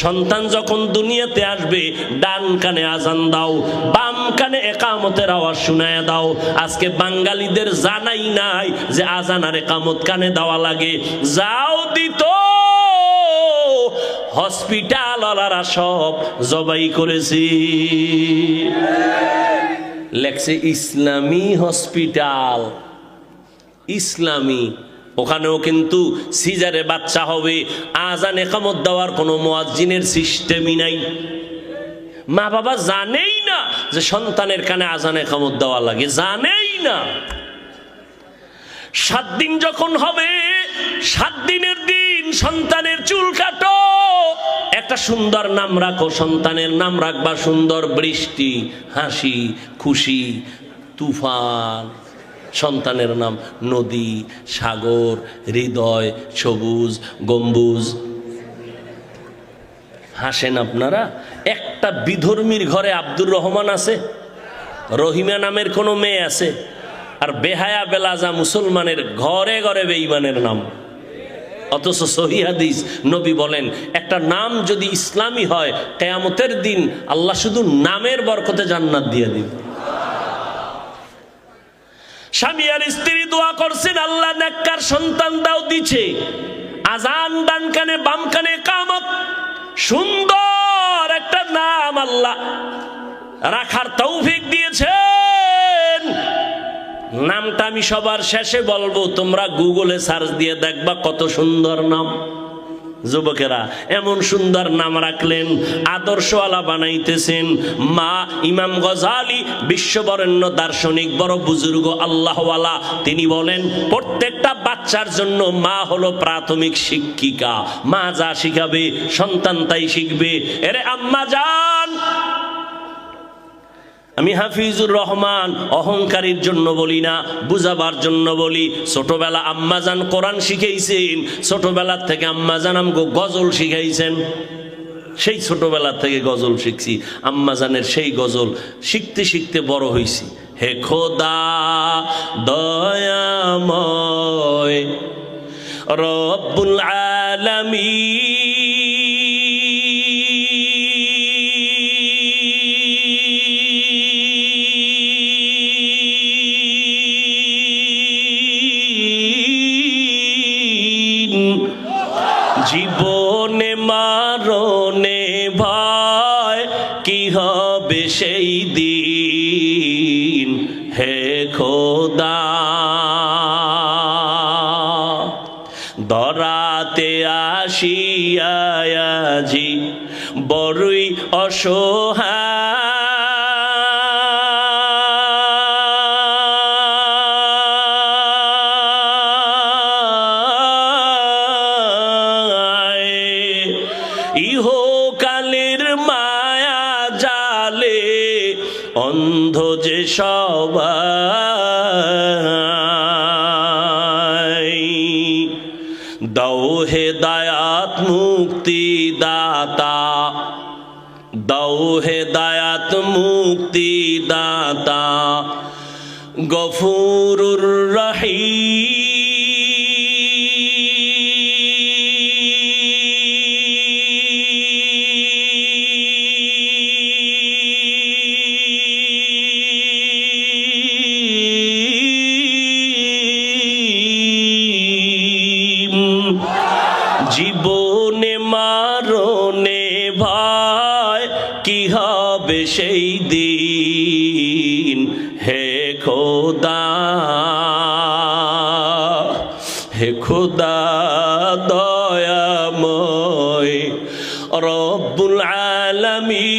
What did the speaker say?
সন্তান যখন দুনিয়াতে আসবে ডান কানে আজান দাও, বাম কানে একামতের আওয়াজ শুনায়া দাও। আজকে বাঙালিদের জানাই নাই যে আজান আর একামত কানে দেওয়া লাগে। যাও দিত, হসপিটাল ওয়ালারা সব জবাই করেছি, লেখছে ইসলামী হসপিটাল, ইসলামী। ওখানেও কিন্তু সিজারে বাচ্চা হবে, আজান একামত দেওয়ার কোনো মুয়াজ্জিনের সিস্টেমই নাই। মা বাবা জানেই না যে সন্তানের কানে আজান একামত দেওয়া লাগে, জানেই না। 7 দিন যখন হবে, 7 দিনের দিন সন্তানের চুল কাটো, একটা সুন্দর নাম রাখো। সন্তানের নাম রাখবা সুন্দর, বৃষ্টি, হাসি, খুশি, তুফান। সন্তানের নাম নদী, সাগর, হৃদয়, সবুজ, গম্বুজ। হাসেন আপনারা। একটা বিধর্মীর ঘরে আব্দুর রহমান আছে, রহিমা নামের কোনো মেয়ে আছে, আর বেহায়া বেলাজা মুসলমানের ঘরে ঘরে বেঈমানের নাম। অথচ সহিহ হাদিস নবী বলেন একটা নাম যদি ইসলামী হয়, কিয়ামতের দিন আল্লাহ শুধু নামের বরকতে জান্নাত দিয়ে দিবে। স্বামী আর স্ত্রী দোয়া করছেন, আল্লাহ নেককার সন্তান দাও, দিছে। আজান ডান কানে বাম কানে ইকামত, সুন্দর একটা নাম আল্লাহ রাখার তৌফিক দিয়েছেন। নামটা আমি সবার শেষে বলবো, তোমরা গুগলে সার্চ দিয়ে দেখবা কত সুন্দর নাম। যুবকেরা এমন সুন্দর নাম রাখলেন, আদর্শওয়ালা বানাইতেছেন। মা ইমাম গজালি, বিশ্ববরেণ্য দার্শনিক, বড় বুজুর্গ আল্লাহওয়ালা, তিনি বলেন প্রত্যেকটা বাচ্চার জন্য মা হলো প্রাথমিক শিক্ষিকা। মা যা শিখাবে সন্তান তাই শিখবে। এরে আম্মা জান, আমি হাফিজুর রহমান অহংকারীর জন্য বলি না, বুঝাবার জন্য বলি। ছোটবেলা আম্মাজান কোরআন শিখাইছেন, ছোটবেলার থেকে আম্মাজান আমগো গজল শিখাইছেন। সেই ছোটবেলা থেকে গজল শিখছি, আম্মাজানের সেই গজল শিখতে শিখতে বড় হইছি। হে খোদা দয়াময় রব্বুল আলামিন, জীবনে মারণে ভয় কি হবে সেই দিন। হে খোদা দরাতে আসিয়াজি বড়ই অসহায়, ইহকালের মায়া জালে অন্ধ যে সবাই। দাও হেদায়াত মুক্তি দাতা, দাও হেদায়াত মুক্তি দাতা, গফুরুর রহিম। জীবনে মারণে ভয় কি হবে সেই দিন। হে খোদা, হে খোদা দয়াময় রব্বুল আলামিন।